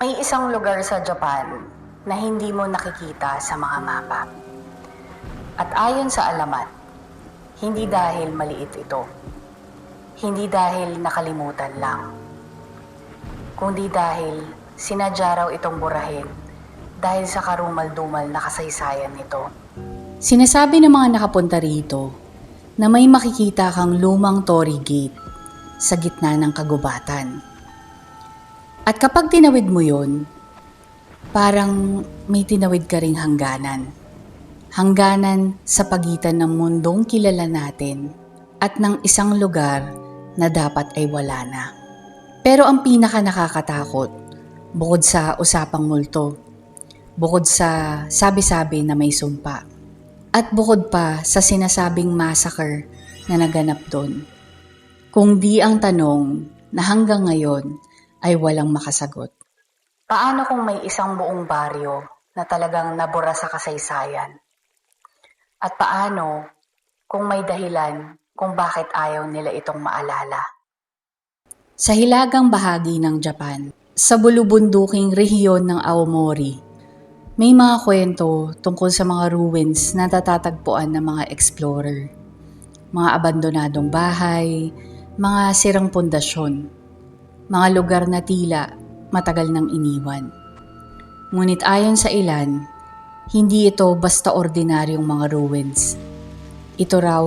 May isang lugar sa Japan na hindi mo nakikita sa mga mapa. At ayon sa alamat, hindi dahil maliit ito, hindi dahil nakalimutan lang, kundi dahil sinadya raw itong burahin dahil sa karumal-dumal na kasaysayan nito. Sinasabi ng mga nakapunta rito na may makikita kang lumang torii gate sa gitna ng kagubatan. At kapag tinawid mo yun, parang may tinawid ka ring hangganan. Hangganan sa pagitan ng mundong kilala natin at ng isang lugar na dapat ay wala na. Pero ang pinaka nakakatakot, bukod sa usapang multo, bukod sa sabi-sabi na may sumpa, at bukod pa sa sinasabing massacre na naganap doon, kung di ang tanong na hanggang ngayon ay walang makasagot. Paano kung may isang buong baryo na talagang nabura sa kasaysayan? At paano kung may dahilan kung bakit ayaw nila itong maalala? Sa hilagang bahagi ng Japan, sa bulubunduking rehiyon ng Aomori, may mga kwento tungkol sa mga ruins na natatagpuan ng mga explorer. Mga abandonadong bahay, mga sirang pundasyon, mga lugar na tila matagal nang iniwan. Ngunit ayon sa ilan, hindi ito basta ordinaryong mga ruins. Ito raw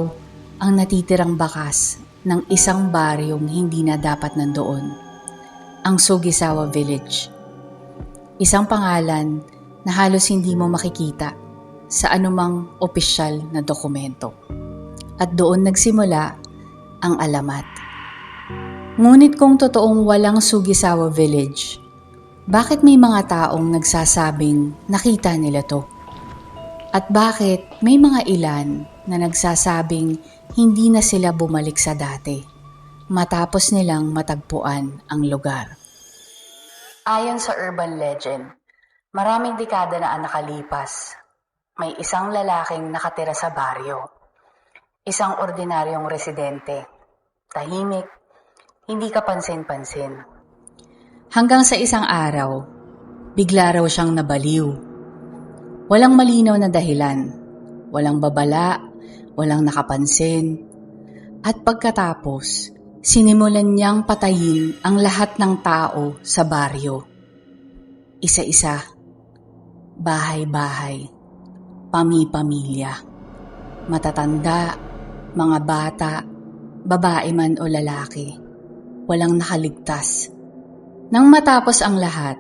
ang natitirang bakas ng isang baryong hindi na dapat nandoon, ang Sugisawa Village. Isang pangalan na halos hindi mo makikita sa anumang opisyal na dokumento. At doon nagsimula ang alamat. Ngunit kung totoong walang Sugisawa Village, bakit may mga taong nagsasabing nakita nila to? At bakit may mga ilan na nagsasabing hindi na sila bumalik sa dati matapos nilang matagpuan ang lugar? Ayon sa urban legend, maraming dekada na ang nakalipas, may isang lalaking nakatira sa baryo. Isang ordinaryong residente, tahimik, hindi kapansin-pansin. Hanggang sa isang araw, bigla raw siyang nabaliw. Walang malinaw na dahilan, walang babala, walang nakapansin. At pagkatapos, sinimulan niyang patayin ang lahat ng tao sa baryo. Isa-isa, bahay-bahay, pami-pamilya, matatanda, mga bata, babae man o lalaki, walang nakaligtas. Nang matapos ang lahat,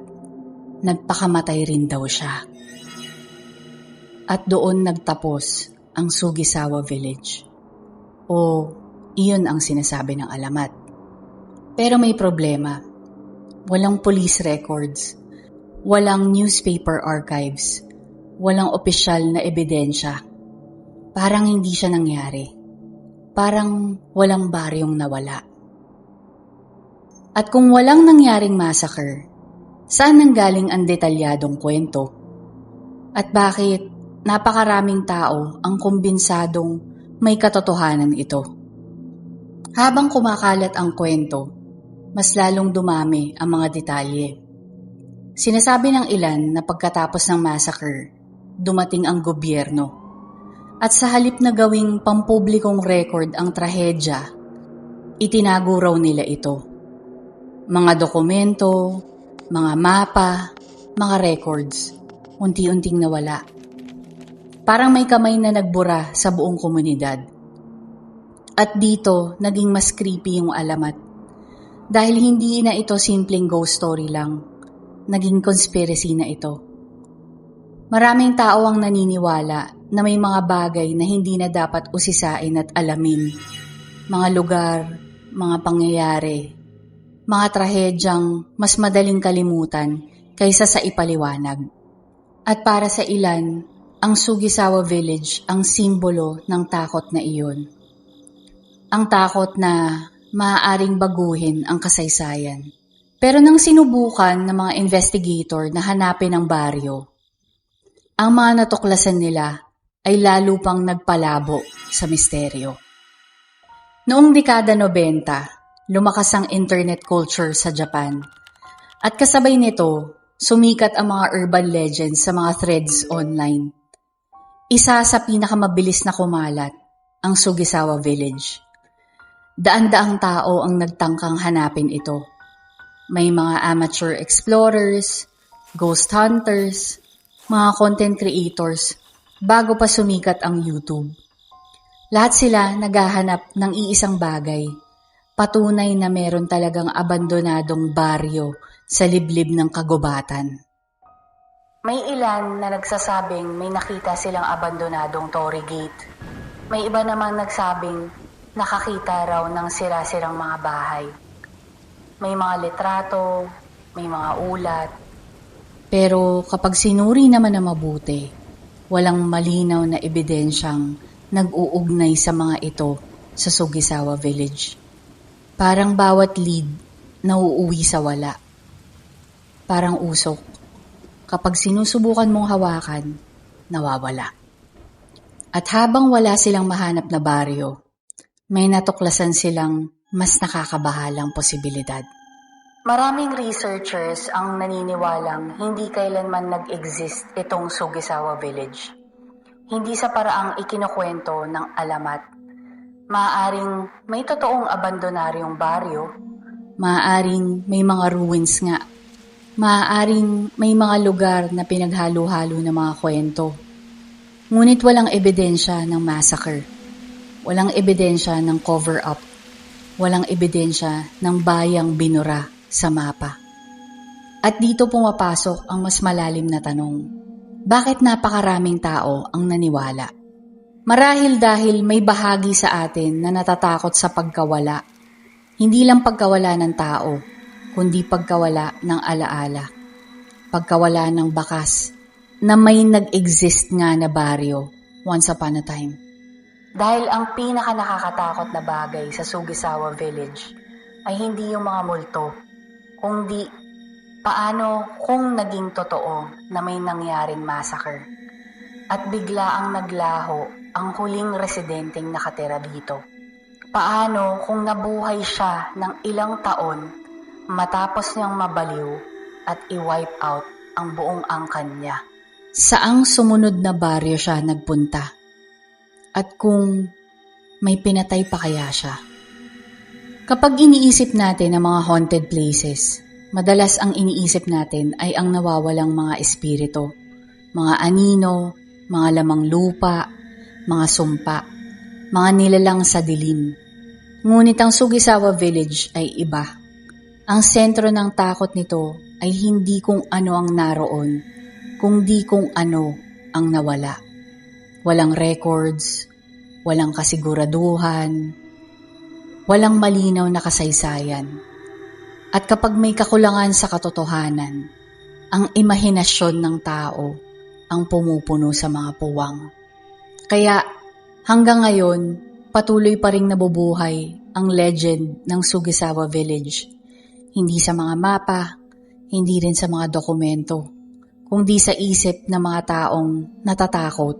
nagpakamatay rin daw siya. At doon nagtapos ang Sugisawa Village. O iyon ang sinasabi ng alamat. Pero may problema. Walang police records, walang newspaper archives, walang opisyal na ebidensya. Parang hindi siya nangyari. Parang walang baryong nawala. At kung walang nangyaring massacre, saan nanggaling ang detalyadong kwento? At bakit napakaraming tao ang kumbinsadong may katotohanan ito? Habang kumakalat ang kwento, mas lalong dumami ang mga detalye. Sinasabi ng ilan na pagkatapos ng massacre, dumating ang gobyerno. At sa halip na gawing pampublikong record ang trahedya, itinago raw nila ito. Mga dokumento, mga mapa, mga records, unti-unting nawala. Parang may kamay na nagbura sa buong komunidad. At dito, naging mas creepy yung alamat. Dahil hindi na ito simpleng ghost story lang, naging conspiracy na ito. Maraming tao ang naniniwala na may mga bagay na hindi na dapat usisain at alamin. Mga lugar, mga pangyayari, mga trahedyang mas madaling kalimutan kaysa sa ipaliwanag. At para sa ilan, ang Sugisawa Village ang simbolo ng takot na iyon. Ang takot na maaaring baguhin ang kasaysayan. Pero nang sinubukan ng mga investigator na hanapin ang baryo, ang mga natuklasan nila ay lalo pang nagpalabo sa misteryo. Noong dekada 90, lumakas ang internet culture sa Japan. At kasabay nito, Sumikat ang mga urban legends sa mga threads online. Isa sa pinakamabilis na kumalat, ang Sugisawa Village. Daan-daang tao ang nagtangkang hanapin ito. May mga amateur explorers, ghost hunters, mga content creators, bago pa sumikat ang YouTube. Lahat sila naghahanap ng iisang bagay, patunay na meron talagang abandonadong baryo sa liblib ng kagubatan. May ilan na nagsasabing may nakita silang abandonadong Torii Gate. May iba namang nagsabing nakakita raw ng sira-sirang mga bahay. May mga litrato, may mga ulat. Pero kapag sinuri naman na mabuti, walang malinaw na ebidensyang nag-uugnay sa mga ito sa Sugisawa Village. Parang bawat lead nauuwi sa wala. Parang usok. Kapag sinusubukan mong hawakan, nawawala. At habang wala silang mahanap na baryo, may natuklasan silang mas nakakabahalang posibilidad. Maraming researchers ang naniniwalang hindi kailanman nag-exist itong Sugisawa Village. Hindi sa paraang ikinukwento ng alamat. Maaaring may totoong abandonaryong baryo. Maaaring may mga ruins nga. Maaaring may mga lugar na pinaghalo-halo ng mga kwento. Ngunit walang ebidensya ng massacre. Walang ebidensya ng cover-up. Walang ebidensya ng bayang binura sa mapa. At dito pumapasok ang mas malalim na tanong. Bakit napakaraming tao ang naniwala? Marahil dahil may bahagi sa atin na natatakot sa pagkawala. Hindi lang pagkawala ng tao, kundi pagkawala ng alaala. Pagkawala ng bakas na may nag-exist nga na baryo once upon a time. Dahil ang pinaka-nakakatakot na bagay sa Sugisawa Village ay hindi yung mga multo, kundi paano kung naging totoo na may nangyaring massacre at bigla ang naglaho ang huling residenteng nakatira dito. Paano kung nabuhay siya ng ilang taon matapos niyang mabaliw at i-wipe out ang buong angkan niya? Saang sumunod na baryo siya nagpunta? At kung may pinatay pa kaya siya? Kapag iniisip natin ang mga haunted places, madalas ang iniisip natin ay ang nawawalang mga espiritu, mga anino, mga lamang lupa, mga sumpa, mga nilalang sa dilim. Ngunit ang Sugisawa Village ay iba. Ang sentro ng takot nito ay hindi kung ano ang naroon, kundi kung ano ang nawala. Walang records, walang kasiguraduhan, walang malinaw na kasaysayan. At kapag may kakulangan sa katotohanan, ang imahinasyon ng tao ang pumupuno sa mga puwang. Kaya hanggang ngayon, patuloy pa ring nabubuhay ang legend ng Sugisawa Village. Hindi sa mga mapa, hindi rin sa mga dokumento, kundi sa isip ng mga taong natatakot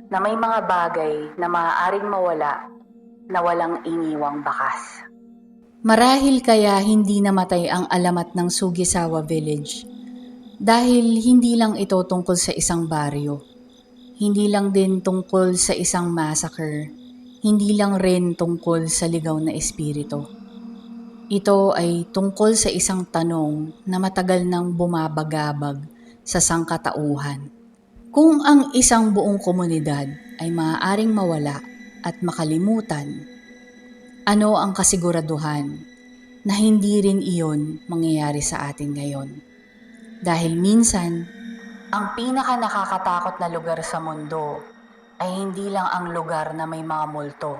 na may mga bagay na maaaring mawala na walang iniwang bakas. Marahil kaya hindi namatay ang alamat ng Sugisawa Village dahil hindi lang ito tungkol sa isang baryo. Hindi lang din tungkol sa isang massacre. Hindi lang rin tungkol sa ligaw na espiritu. Ito ay tungkol sa isang tanong na matagal nang bumabagabag sa sangkatauhan. Kung ang isang buong komunidad ay maaaring mawala at makalimutan, ano ang kasiguraduhan na hindi rin iyon mangyayari sa atin ngayon? Dahil minsan, ang pinaka-nakakatakot na lugar sa mundo ay hindi lang ang lugar na may mga multo,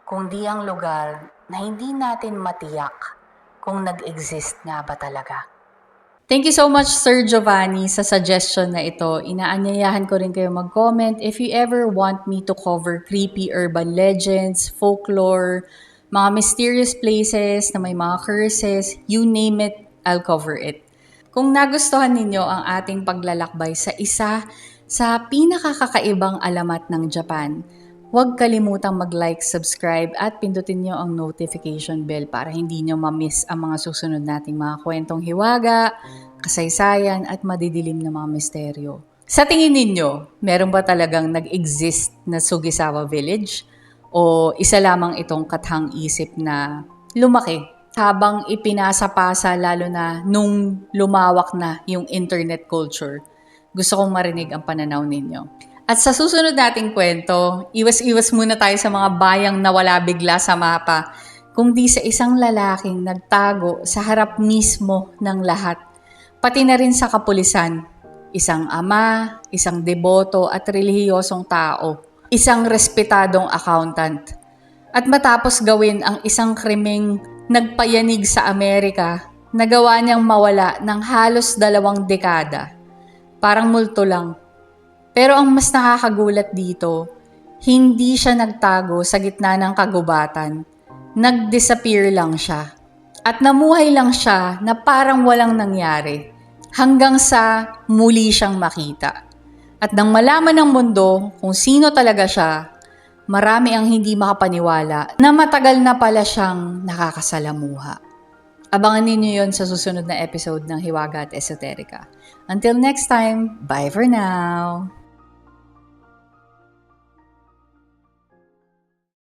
kundi ang lugar na hindi natin matiyak kung nag-exist nga ba talaga. Thank you so much, Sir Giovanni, sa suggestion na ito. Inaanyayahan ko rin kayo mag-comment if you ever want me to cover creepy urban legends, folklore, mga mysterious places na may mga curses, you name it, I'll cover it. Kung nagustuhan ninyo ang ating paglalakbay sa isa sa pinakakakaibang alamat ng Japan, Huwag kalimutang mag-like, subscribe at pindutin nyo ang notification bell para hindi nyo ma-miss ang mga susunod nating mga kwentong hiwaga, kasaysayan at madidilim na mga misteryo. Sa tingin ninyo, meron ba talagang nag-exist na Sugisawa Village? O isa lamang itong kathang-isip na lumaki habang ipinasa-pasa lalo na nung lumawak na yung internet culture? Gusto kong marinig ang pananaw ninyo. At sa susunod nating kwento, iwas-iwas muna tayo sa mga bayang nawala bigla sa mapa, kundi sa isang lalaking nagtago sa harap mismo ng lahat, pati na rin sa kapulisan. Isang ama, isang deboto at relihiyosong tao, isang respetadong accountant. At matapos gawin ang isang krimeng nagpayanig sa Amerika, nagawa niyang mawala ng halos 2 dekada. Parang multo lang. Pero ang mas nakakagulat dito, hindi siya nagtago sa gitna ng kagubatan. Nag-disappear lang siya. At namuhay lang siya na parang walang nangyari. Hanggang sa muli siyang makita. At nang malaman ng mundo kung sino talaga siya, marami ang hindi makapaniwala na matagal na pala siyang nakakasalamuha. Abangan ninyo yon sa susunod na episode ng Hiwaga at Esoterica. Until next time, bye for now!